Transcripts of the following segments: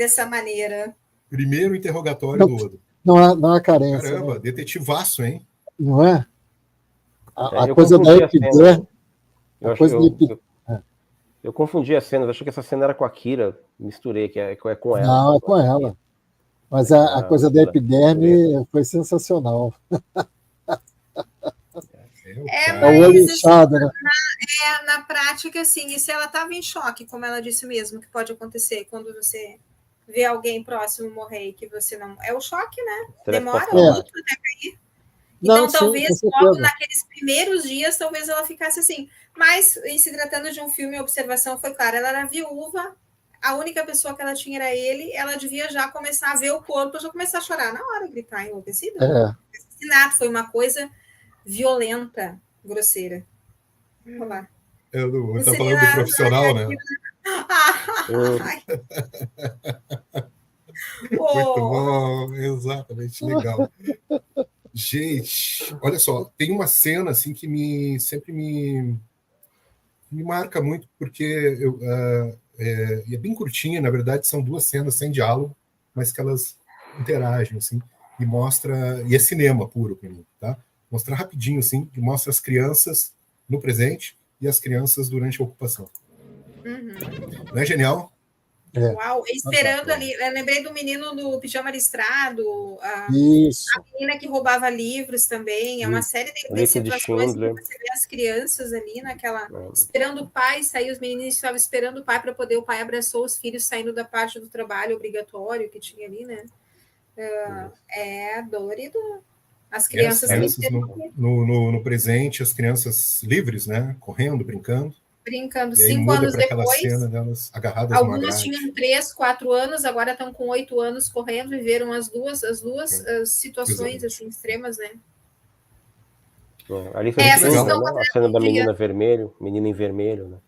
dessa maneira. Primeiro interrogatório do Odo. Não há carência. Caramba, né? detetivaço, hein? Não é? A coisa da epiderme... Eu confundi as cenas, achei que essa cena era com a Kira, misturei, que é com ela. Não, é com ela. Mas a coisa da epiderme foi sensacional. Mas o olho inchado, né? Na prática, assim, e se ela estava em choque, como ela disse mesmo, que pode acontecer quando você vê alguém próximo morrer e que você não... É o choque, né? Demora muito até cair. Então, Não, talvez sim, logo naqueles primeiros dias, talvez ela ficasse assim. Mas, em se tratando de um filme, a observação foi clara. Ela era viúva, a única pessoa que ela tinha era ele, ela devia já começar a ver o corpo, já começar a chorar na hora, gritar enlouquecida. Assassinato foi uma coisa violenta, grosseira. Vamos lá. Eu tá falando do profissional, né? Muito bom, exatamente, legal. Gente, olha só, tem uma cena assim que sempre me marca muito, porque é bem curtinha, na verdade são 2 cenas sem diálogo, mas que elas interagem assim, e mostra, e é cinema puro para mim, tá? Mostrar rapidinho assim, que mostra as crianças no presente e as crianças durante a ocupação. Não é genial? Uau, esperando ali. Eu lembrei do menino do pijama listrado, a menina que roubava livros também. É uma série de situações que você vê as crianças ali naquela. Esperando o pai sair, os meninos estavam esperando o pai para poder. O pai abraçou os filhos saindo da parte do trabalho obrigatório que tinha ali, né? É dolorido. As crianças no presente, as crianças livres, né? Correndo, brincando. 5 anos depois, cena delas agarradas algumas tinham 3, 4 anos, agora estão com 8 anos correndo, viveram as duas situações assim, extremas, né? Ali foi legal, né? A cena da menina em vermelho, né?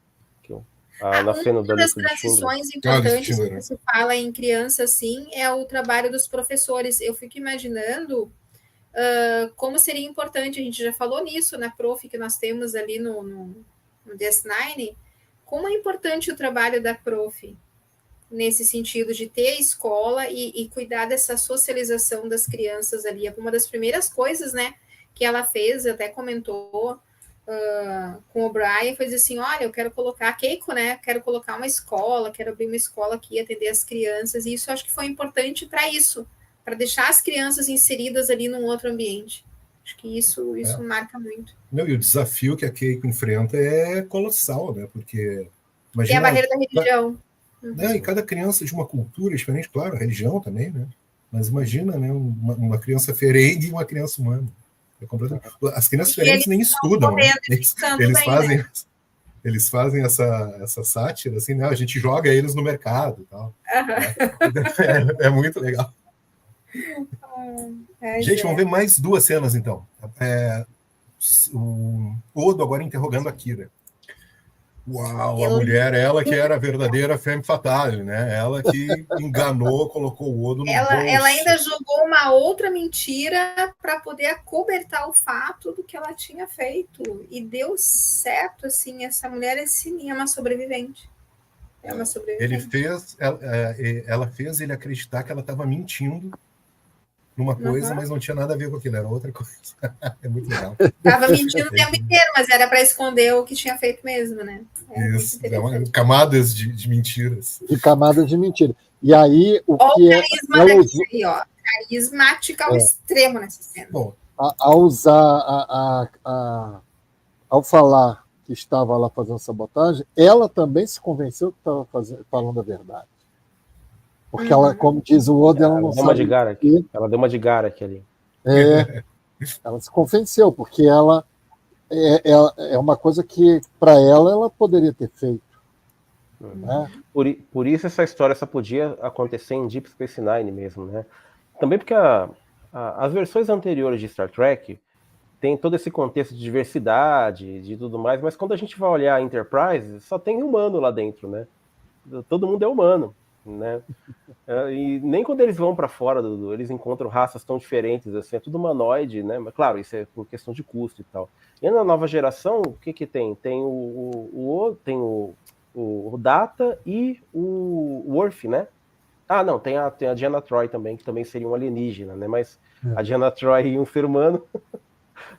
Na cena uma das transições importantes que se fala em criança, assim, é o trabalho dos professores. Eu fico imaginando como seria importante, a gente já falou nisso na prof que nós temos ali no DS9, como é importante o trabalho da prof nesse sentido de ter a escola e cuidar dessa socialização das crianças ali. Uma das primeiras coisas, né, que ela fez, até comentou com o Brian, foi dizer assim, olha, eu quero colocar a Keiko, né, quero colocar uma escola, quero abrir uma escola aqui, atender as crianças, e isso eu acho que foi importante para isso, para deixar as crianças inseridas ali num outro ambiente. Acho que isso marca muito. Não, e o desafio que a Keiko enfrenta é colossal, né? Porque imagina, tem a barreira da religião. E cada criança de uma cultura diferente, claro, a religião também, né? Mas imagina, né? Uma criança ferengue e uma criança humana. As crianças diferentes nem estudam, né? Eles fazem essa sátira, assim, né? A gente joga eles no mercado e tal. É muito legal. Gente, vamos ver mais 2 cenas, então. O Odo agora interrogando a Kira. Uau, a mulher, ela que era a verdadeira femme fatale, né? Ela que enganou, colocou o Odo no bolso. Ela ainda jogou uma outra mentira para poder acobertar o fato do que ela tinha feito. E deu certo, assim, essa mulher é uma sobrevivente. É uma sobrevivente. Ela fez ele acreditar que ela estava mentindo numa coisa, mas não tinha nada a ver com aquilo, era outra coisa. É muito legal. Estava mentindo o tempo inteiro, mas era para esconder o que tinha feito mesmo, né? Isso, camadas de mentiras. De camadas de mentira. E aí, o que carisma daqui, ó, carismática ao extremo nessa cena. Bom, ao usar, ao falar que estava lá fazendo sabotagem, ela também se convenceu que estava falando a verdade. Porque ela, como diz o Odo, ela não sabe. Ela deu uma de gara aqui ali. Ela se convenceu, porque ela é uma coisa que, para ela poderia ter feito. Né? Por isso essa história só podia acontecer em Deep Space Nine mesmo, né? Também porque as versões anteriores de Star Trek tem todo esse contexto de diversidade, de tudo mais, mas quando a gente vai olhar a Enterprise, só tem humano lá dentro, né? Todo mundo é humano, né? E nem quando eles vão para fora, eles encontram raças tão diferentes, assim, é tudo humanoide, né? Mas claro, isso é por questão de custo e tal. E na nova geração, o que tem? Tem o Data e o Worf, né? Ah, não, tem a Diana Troy também, que também seria um alienígena, né? Mas a Diana Troy e um ser humano,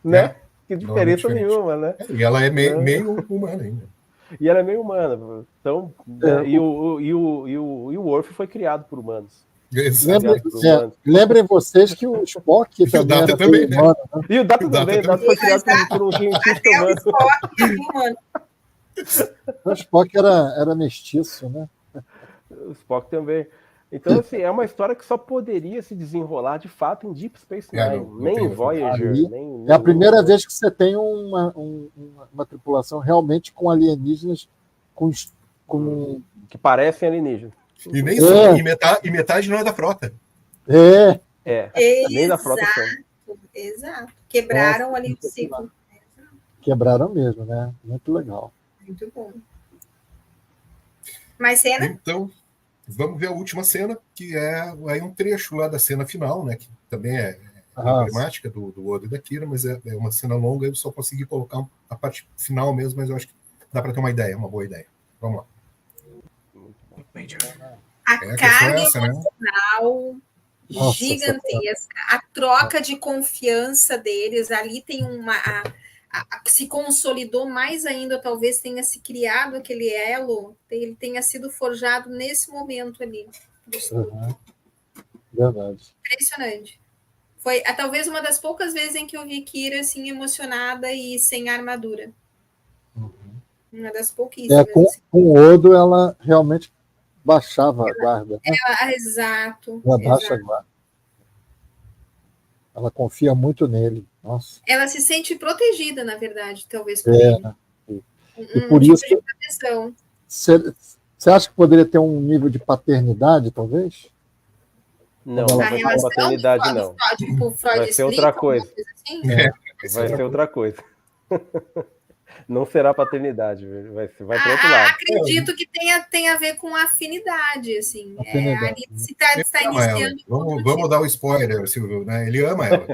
né? Que diferença nenhuma, né? E ela é meio humana ainda. E ela é meio humana. Então, né? E o Worf foi criado por humanos. Lembrem vocês que o Spock também era também, humano, né? E o Data também, o Data foi criado por um cientista humano. O Spock era mestiço, né? O Spock também. Então, assim, é uma história que só poderia se desenrolar de fato em Deep Space Nine, nem em Voyager. Nem é a primeira vez que você tem uma tripulação realmente com alienígenas que parecem alienígenas. E nem só, e metade não é da frota. Nem da frota são. Exato. Quebraram ali o ciclo. Quebraram mesmo, né? Muito legal. Muito bom. Mais cena? Então, vamos ver a última cena, que é aí um trecho lá da cena final, né? Que também é emblemática do Odo e da Kira, mas é uma cena longa, eu só consegui colocar a parte final mesmo, mas eu acho que dá para ter uma ideia, uma boa ideia. Vamos lá. A carga emocional gigantesca, a troca de confiança deles, ali tem se consolidou mais ainda, talvez tenha se criado aquele elo, ele tenha sido forjado nesse momento ali. Verdade. Impressionante. Foi talvez uma das poucas vezes em que eu vi Kira assim, emocionada e sem armadura. Uma das pouquíssimas. Com o Odo, ela realmente baixava a guarda. Exato. Ela baixa a guarda. Ela confia muito nele. Nossa. Ela se sente protegida, na verdade, talvez por ele. E por tipo isso de proteção. Você acha que poderia ter um nível de paternidade, talvez? Não, não vai ser paternidade, não. Tipo, Freud vai ser outra coisa. Assim? Vai ser outra coisa. Não será paternidade, vai para outro lado. Acredito que tenha a ver com afinidade, assim. Ali se está iniciando. Vamos dar o spoiler, Silvio, né? Ele ama ela.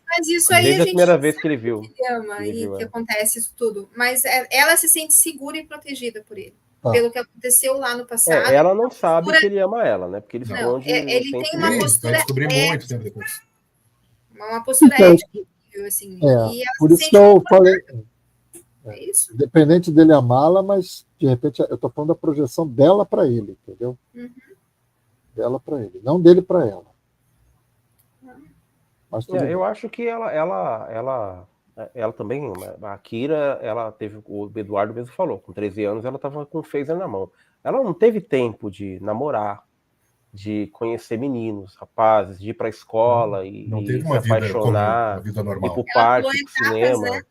Mas isso aí desde a primeira vez que ele viu. Que ele ama que acontece isso tudo. Mas ela se sente segura e protegida por ele. Pelo que aconteceu lá no passado. Ela não sabe que ele ama ela, né? Porque eles ele tem uma postura. Vai descobrir muito tempo depois. Uma postura ética. Assim, por isso que eu falei. É isso. Independente dele amá-la, mas de repente eu estou falando da projeção dela para ele, entendeu? Dela para ele, não dele para ela. Mas eu acho que ela também, a Kira, ela teve, o Eduardo mesmo falou, com 13 anos ela estava com o phaser na mão. Ela não teve tempo de namorar, de conhecer meninos, rapazes, de ir para a escola e se apaixonar, uma vida normal. ir para o parque, para o cinema. Né?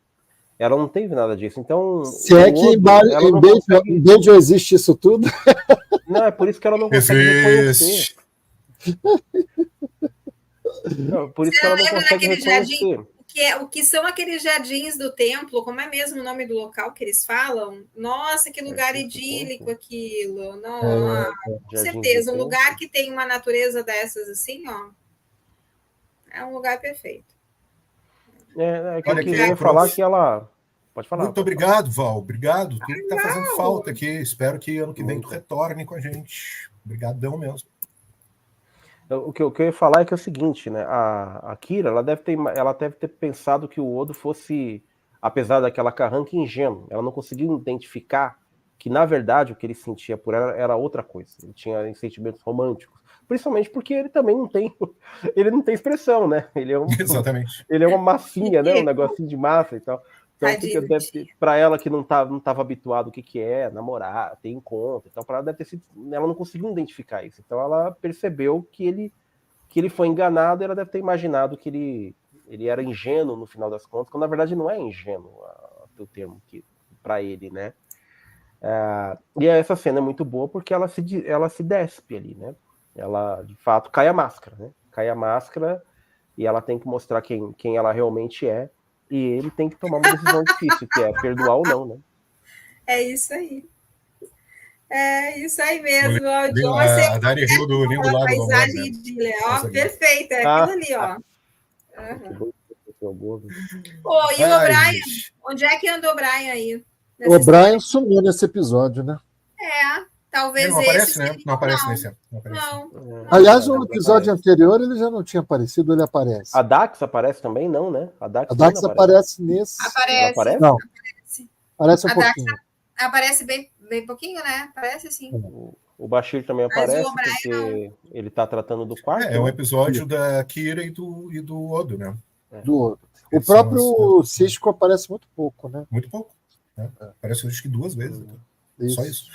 Ela não teve nada disso. Então, se é que em Beijo existe isso tudo? Não, é por isso que ela não consegue reconhecer. Não, por isso que ela não consegue reconhecer. O que são aqueles jardins do templo, como é mesmo o nome do local que eles falam? Nossa, que lugar idílico aquilo. Nossa, com certeza, um lugar que tem uma natureza dessas assim, ó, é um lugar perfeito. Eu queria falar que ela... Pode falar. Muito obrigado, Val. Obrigado. Tudo que está fazendo falta aqui. Espero que ano que vem tu retorne com a gente. Obrigadão mesmo. O que eu ia falar é que é o seguinte, né? A Kira, ela deve ter pensado que o Odo fosse, apesar daquela carranca, ingênuo. Ela não conseguiu identificar que, na verdade, o que ele sentia por ela era outra coisa. Ele tinha sentimentos românticos. Principalmente porque ele também não tem expressão, né? Exatamente. Ele é uma massinha, né? Um negocinho de massa e tal. Então, para ela que não estava habituado o que é namorar, ter encontro, então para ela deve ter sido, ela não conseguiu identificar isso. Então ela percebeu que ele foi enganado, e ela deve ter imaginado que ele era ingênuo no final das contas, quando na verdade não é ingênuo o termo para ele, né? E essa cena é muito boa porque ela se despe ali, né? Ela de fato cai a máscara, né? Cai a máscara e ela tem que mostrar quem ela realmente é. E ele tem que tomar uma decisão difícil, que é perdoar ou não, né? É isso aí. É isso aí mesmo. A Dari riu do lindo lado do paisagem de Leó, perfeito, é aquilo ali, ó. E o O'Brien? Onde é que anda o O'Brien aí? O O'Brien sumiu nesse episódio, né? Talvez Ele não aparece, esse né? seria- Não aparece nesse. Não aparece. Não. Aliás, no Não episódio aparece. anterior ele já não tinha aparecido, ele aparece. A Dax aparece também? Não, né? A Dax, A Dax não aparece nesse. Ela Aparece. aparece? Não, Aparece. aparece um A Dax pouquinho. Aparece bem pouquinho, né? Aparece sim. O Bashir também Mas o aparece, O'Brien porque ele tá tratando do quarto. É um né? episódio da Kira e do Odo, né? Do outro. O Eles são próprio Cisco aparece muito pouco, né? muito pouco. Né? Aparece acho que 2 vezes. Só isso.